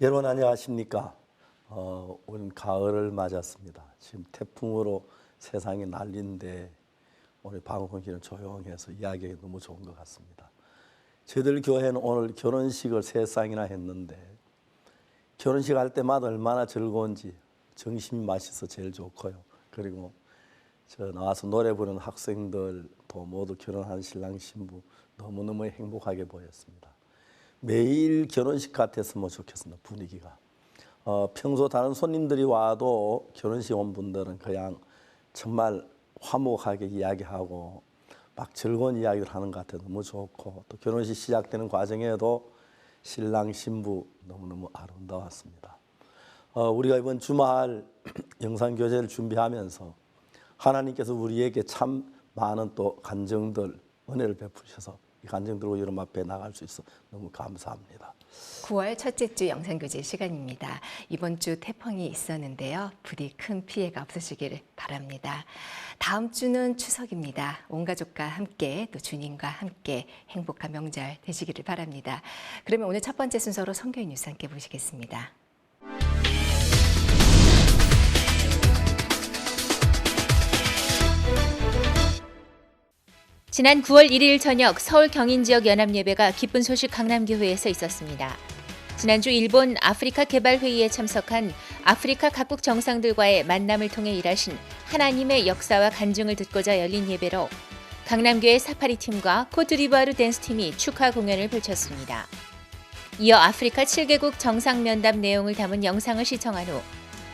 여러분 안녕하십니까? 오늘 가을을 맞았습니다. 지금 태풍으로 세상이 난리인데 오늘 방송기는 조용해서 이야기하기 너무 좋은 것 같습니다. 저희들 교회는 오늘 결혼식을 3쌍이나 했는데 결혼식 할 때마다 얼마나 즐거운지 정심이 맛있어 제일 좋고요. 그리고 나와서 노래 부르는 학생들 또 모두 결혼한 신랑 신부 너무너무 행복하게 보였습니다. 매일 결혼식 같았으면 좋겠습니다. 분위기가. 평소 다른 손님들이 와도 결혼식 온 분들은 그냥 정말 화목하게 이야기하고 막 즐거운 이야기를 하는 것 같아서 너무 좋고 또 결혼식 시작되는 과정에도 신랑 신부 너무너무 아름다웠습니다. 우리가 이번 주말 영상교제를 준비하면서 하나님께서 우리에게 참 많은 또 간증들 은혜를 베푸셔서 이 간증들로 여러분 앞에 나갈 수 있어 너무 감사합니다. 9월 첫째 주 영상교제 시간입니다. 이번 주 태풍이 있었는데요. 부디 큰 피해가 없으시기를 바랍니다. 다음 주는 추석입니다. 온 가족과 함께 또 주님과 함께 행복한 명절 되시기를 바랍니다. 그러면 오늘 첫 번째 순서로 선교인 뉴스 함께 보시겠습니다. 지난 9월 1일 저녁 서울 경인 지역 연합예배가 기쁜 소식 강남교회에서 있었습니다. 지난주 일본 아프리카 개발회의에 참석한 아프리카 각국 정상들과의 만남을 통해 일하신 하나님의 역사와 간증을 듣고자 열린 예배로 강남교회 사파리팀과 코트디부아르 댄스팀이 축하 공연을 펼쳤습니다. 이어 아프리카 7개국 정상면담 내용을 담은 영상을 시청한 후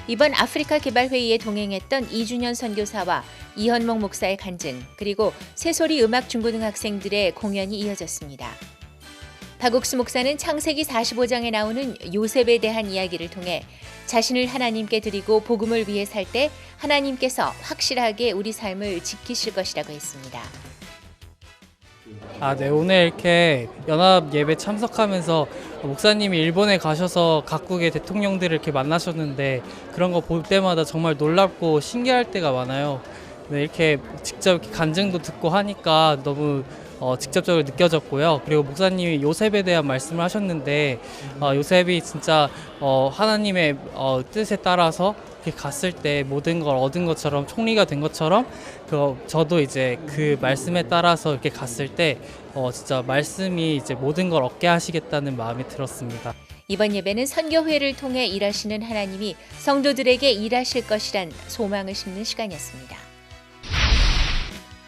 이번 아프리카 개발회의에 동행했던 이준현 선교사와 이현목 목사의 간증, 그리고 새소리 음악 중고등학생들의 공연이 이어졌습니다. 박옥수 목사는 창세기 45장에 나오는 요셉에 대한 이야기를 통해 자신을 하나님께 드리고 복음을 위해 살 때 하나님께서 확실하게 우리 삶을 지키실 것이라고 했습니다. 네, 오늘 이렇게 연합 예배 참석하면서 목사님이 일본에 가셔서 각국의 대통령들을 이렇게 만나셨는데 그런 거 볼 때마다 정말 놀랍고 신기할 때가 많아요. 네, 이렇게 직접 이렇게 간증도 듣고 하니까 너무 직접적으로 느껴졌고요. 그리고 목사님이 요셉에 대한 말씀을 하셨는데 요셉이 진짜 하나님의 뜻에 따라서 이렇게 갔을 때 모든 걸 얻은 것처럼 총리가 된 것처럼 저도 이제 그 말씀에 따라서 이렇게 갔을 때 진짜 말씀이 이제 모든 걸 얻게 하시겠다는 마음이 들었습니다. 이번 예배는 선교회를 통해 일하시는 하나님이 성도들에게 일하실 것이란 소망을 심는 시간이었습니다.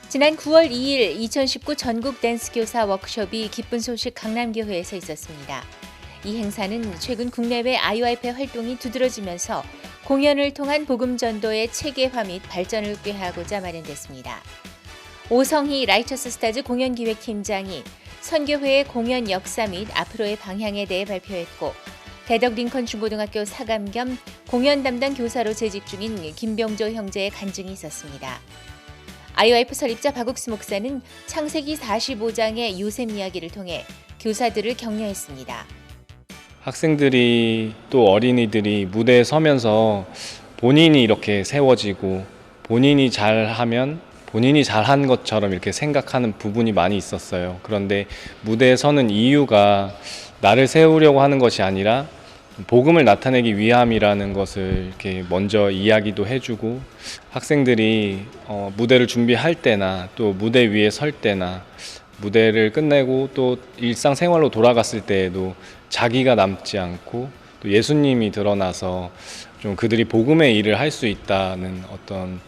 지난 9월 2일 2019 전국 댄스 교사 워크숍이 기쁜 소식 강남교회에서 있었습니다. 이 행사는 최근 국내외 IYP 활동이 두드러지면서 공연을 통한 복음 전도의 체계화 및 발전을 꾀하고자 마련됐습니다. 오성희 라이처스 스타즈 공연기획팀장이 선교회의 공연 역사 및 앞으로의 방향에 대해 발표했고, 대덕 링컨 중고등학교 사감 겸 공연 담당 교사로 재직 중인 김병조 형제의 간증이 있었습니다. IYF 설립자 박옥수 목사는 창세기 45장의 요셉 이야기를 통해 교사들을 격려했습니다. 학생들이 또 어린이들이 무대에 서면서 본인이 이렇게 세워지고 본인이 잘하면 본인이 잘한 것처럼 이렇게 생각하는 부분이 많이 있었어요. 그런데 무대에 서는 이유가 나를 세우려고 하는 것이 아니라 복음을 나타내기 위함이라는 것을 이렇게 먼저 이야기도 해주고, 학생들이 무대를 준비할 때나 또 무대 위에 설 때나 무대를 끝내고 또 일상생활로 돌아갔을 때에도 자기가 남지 않고 또 예수님이 드러나서 좀 그들이 복음의 일을 할 수 있다는 어떤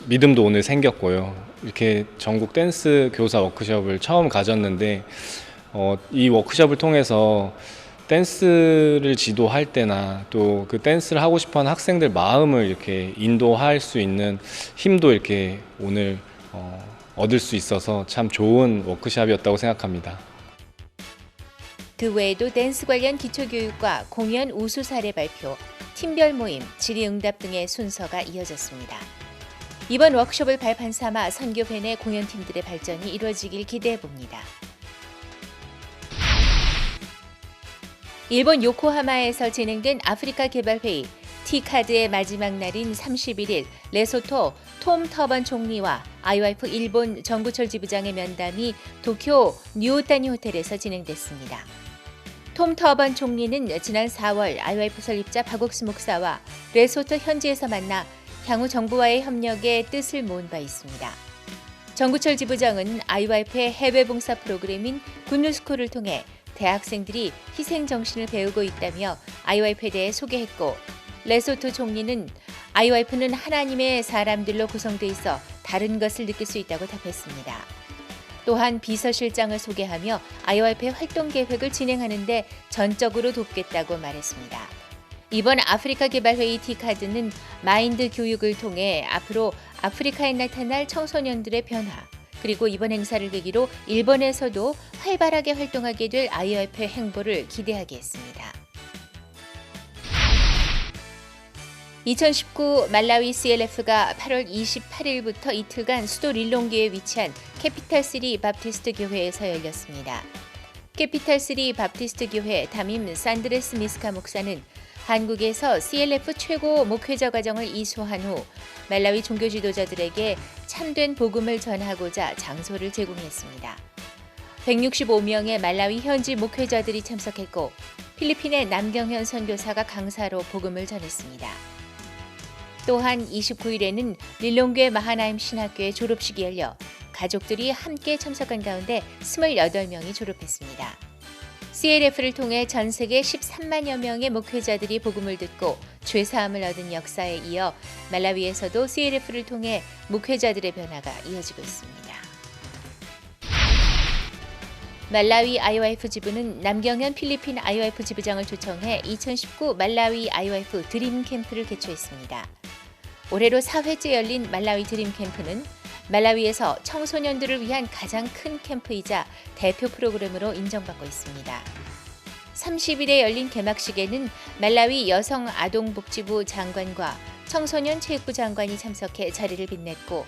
믿음도 오늘 생겼고요. 이렇게 전국 댄스 교사 워크숍을 처음 가졌는데 이 워크숍을 통해서 댄스를 지도할 때나 또 그 댄스를 하고 싶어하는 학생들 마음을 이렇게 인도할 수 있는 힘도 이렇게 오늘 얻을 수 있어서 참 좋은 워크숍이었다고 생각합니다. 그 외에도 댄스 관련 기초교육과 공연 우수 사례 발표, 팀별 모임, 질의응답 등의 순서가 이어졌습니다. 이번 워크숍을 발판 삼아 선교회 내 공연팀들의 발전이 이루어지길 기대해봅니다. 일본 요코하마에서 진행된 아프리카 개발회의 T카드의 마지막 날인 31일 레소토 톰 터번 총리와 IYF 일본 정구철 지부장의 면담이 도쿄 뉴오타니 호텔에서 진행됐습니다. 톰 터번 총리는 지난 4월 IYF 설립자 박옥수 목사와 레소토 현지에서 만나 향후 정부와의 협력에 뜻을 모은 바 있습니다. 정구철 지부장은 IYF의 해외 봉사 프로그램인 굿뉴스쿨을 통해 대학생들이 희생 정신을 배우고 있다며 IYF에 대해 소개했고, 레소토 총리는 IYF는 하나님의 사람들로 구성돼 있어 다른 것을 느낄 수 있다고 답했습니다. 또한 비서실장을 소개하며 IYF의 활동 계획을 진행하는 데 전적으로 돕겠다고 말했습니다. 이번 아프리카 개발회의 티카드는 마인드 교육을 통해 앞으로 아프리카에 나타날 청소년들의 변화, 그리고 이번 행사를 계기로 일본에서도 활발하게 활동하게 될 IYF의 행보를 기대하게 했습니다. 2019 말라위 CLF가 8월 28일부터 이틀간 수도 릴롱기에 위치한 캐피탈3 밥티스트 교회에서 열렸습니다. 캐피탈3 밥티스트 교회 담임 산드레스 미스카 목사는 한국에서 CLF 최고 목회자 과정을 이수한 후 말라위 종교 지도자들에게 참된 복음을 전하고자 장소를 제공했습니다. 165명의 말라위 현지 목회자들이 참석했고, 필리핀의 남경현 선교사가 강사로 복음을 전했습니다. 또한 29일에는 릴롱괴 마하나임 신학교의 졸업식이 열려 가족들이 함께 참석한 가운데 28명이 졸업했습니다. CLF를 통해 전 세계 13만여 명의 목회자들이 복음을 듣고 죄사함을 얻은 역사에 이어 말라위에서도 CLF를 통해 목회자들의 변화가 이어지고 있습니다. 말라위 IYF 지부는 남경현 필리핀 IYF 지부장을 초청해 2019 말라위 IYF 드림 캠프를 개최했습니다. 올해로 4회째 열린 말라위 드림 캠프는 말라위에서 청소년들을 위한 가장 큰 캠프이자 대표 프로그램으로 인정받고 있습니다. 30일에 열린 개막식에는 말라위 여성아동복지부 장관과 청소년 체육부 장관이 참석해 자리를 빛냈고,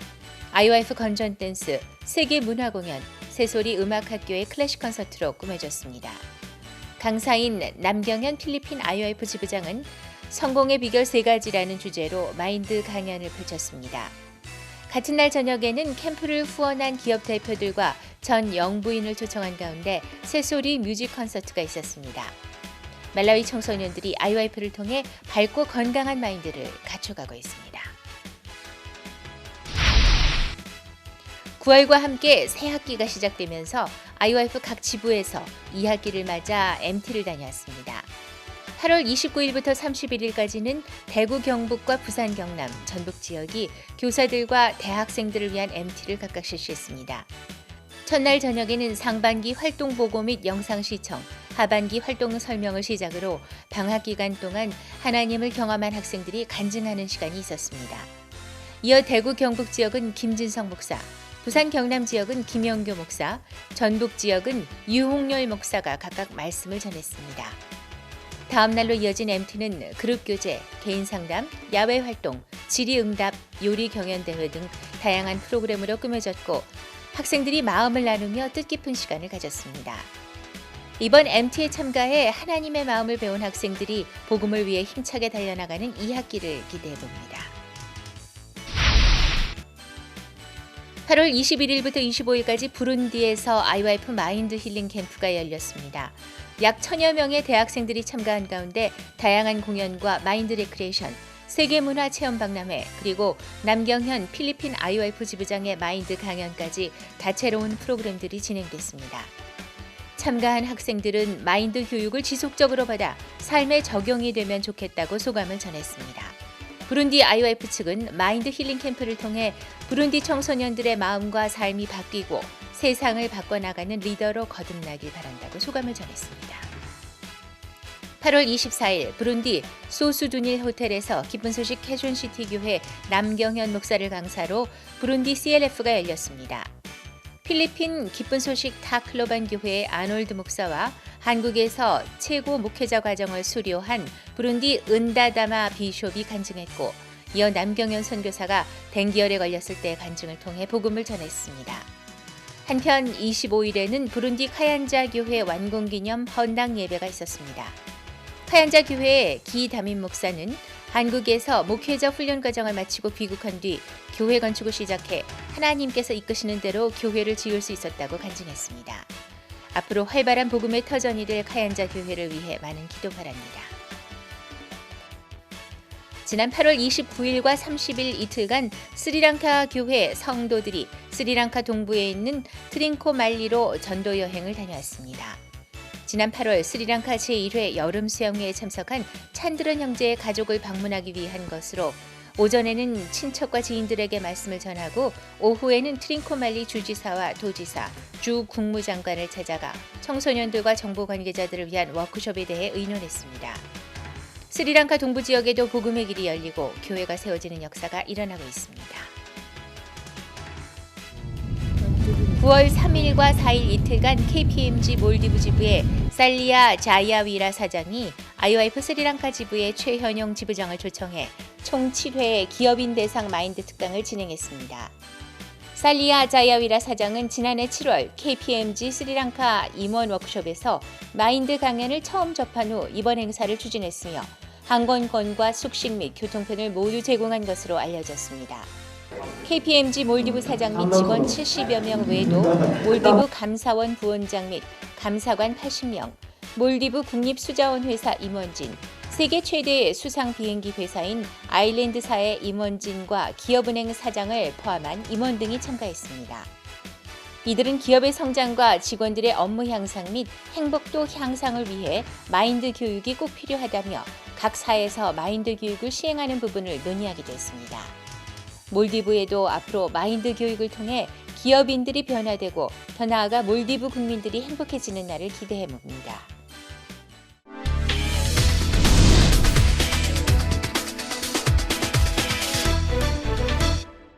IYF 건전 댄스, 세계문화공연, 새소리 음악학교의 클래식 콘서트로 꾸며졌습니다. 강사인 남경현 필리핀 IYF 지부장은 성공의 비결 3가지라는 주제로 마인드 강연을 펼쳤습니다. 같은 날 저녁에는 캠프를 후원한 기업 대표들과 전 영부인을 초청한 가운데 새소리 뮤직 콘서트가 있었습니다. 말라위 청소년들이 IYF를 통해 밝고 건강한 마인드를 갖춰가고 있습니다. 9월과 함께 새 학기가 시작되면서 IYF 각 지부에서 2학기를 맞아 MT를 다녀왔습니다. 8월 29일부터 31일까지는 대구 경북과 부산 경남, 전북 지역이 교사들과 대학생들을 위한 MT를 각각 실시했습니다. 첫날 저녁에는 상반기 활동 보고 및 영상 시청, 하반기 활동 설명을 시작으로 방학 기간 동안 하나님을 경험한 학생들이 간증하는 시간이 있었습니다. 이어 대구 경북 지역은 김진성 목사, 부산 경남 지역은 김영교 목사, 전북 지역은 유홍열 목사가 각각 말씀을 전했습니다. 다음 날로 이어진 MT는 그룹 교제, 개인 상담, 야외 활동, 질의응답, 요리 경연대회 등 다양한 프로그램으로 꾸며졌고, 학생들이 마음을 나누며 뜻깊은 시간을 가졌습니다. 이번 MT에 참가해 하나님의 마음을 배운 학생들이 복음을 위해 힘차게 달려나가는 2학기를 기대해봅니다. 8월 21일부터 25일까지 부룬디에서 IYF 마인드 힐링 캠프가 열렸습니다. 약 1000여 명의 대학생들이 참가한 가운데 다양한 공연과 마인드 레크리에이션, 세계문화 체험 박람회, 그리고 남경현 필리핀 IYF 지부장의 마인드 강연까지 다채로운 프로그램들이 진행됐습니다. 참가한 학생들은 마인드 교육을 지속적으로 받아 삶에 적용이 되면 좋겠다고 소감을 전했습니다. 부룬디 IYF 측은 마인드 힐링 캠프를 통해 부룬디 청소년들의 마음과 삶이 바뀌고 세상을 바꿔나가는 리더로 거듭나길 바란다고 소감을 전했습니다. 8월 24일 부룬디 소수두닐 호텔에서 기쁜 소식 캐존시티 교회 남경현 목사를 강사로 부룬디 CLF가 열렸습니다. 필리핀 기쁜 소식 타클로반 교회의 아놀드 목사와 한국에서 최고 목회자 과정을 수료한 부룬디 은다다마 비숍이 간증했고, 이어 남경현 선교사가 댕기열에 걸렸을 때 간증을 통해 복음을 전했습니다. 한편 25일에는 부룬디 카얀자 교회 완공기념 헌당 예배가 있었습니다. 카얀자 교회의 기 담임 목사는 한국에서 목회자 훈련 과정을 마치고 귀국한 뒤 교회 건축을 시작해 하나님께서 이끄시는 대로 교회를 지을 수 있었다고 간증했습니다. 앞으로 활발한 복음의 터전이 될 카얀자 교회를 위해 많은 기도 바랍니다. 지난 8월 29일과 30일 이틀간 스리랑카 교회 성도들이 스리랑카 동부에 있는 트링코말리로 전도 여행을 다녀왔습니다. 지난 8월 스리랑카 제1회 여름 수영회에 참석한 찬드런 형제의 가족을 방문하기 위한 것으로 오전에는 친척과 지인들에게 말씀을 전하고 오후에는 트링코말리 주지사와 도지사, 주 국무장관을 찾아가 청소년들과 정보 관계자들을 위한 워크숍에 대해 의논했습니다. 스리랑카 동부 지역에도 복음의 길이 열리고 교회가 세워지는 역사가 일어나고 있습니다. 9월 3일과 4일 이틀간 KPMG 몰디브 지부의 살리아 자야위라 사장이 IOF 스리랑카 지부의 최현용 지부장을 초청해 총 7회의 기업인 대상 마인드 특강을 진행했습니다. 살리아 자야위라 사장은 지난해 7월 KPMG 스리랑카 임원 워크숍에서 마인드 강연을 처음 접한 후 이번 행사를 추진했으며 항공권과 숙식 및 교통편을 모두 제공한 것으로 알려졌습니다. KPMG 몰디브 사장 및 직원 70여 명 외에도 몰디브 감사원 부원장 및 감사관 80명, 몰디브 국립수자원회사 임원진, 세계 최대의 수상 비행기 회사인 아일랜드사의 임원진과 기업은행 사장을 포함한 임원 등이 참가했습니다. 이들은 기업의 성장과 직원들의 업무 향상 및 행복도 향상을 위해 마인드 교육이 꼭 필요하다며 각 사에서 마인드 교육을 시행하는 부분을 논의하기도 했습니다. 몰디브에도 앞으로 마인드 교육을 통해 기업인들이 변화되고 더 나아가 몰디브 국민들이 행복해지는 날을 기대해 봅니다.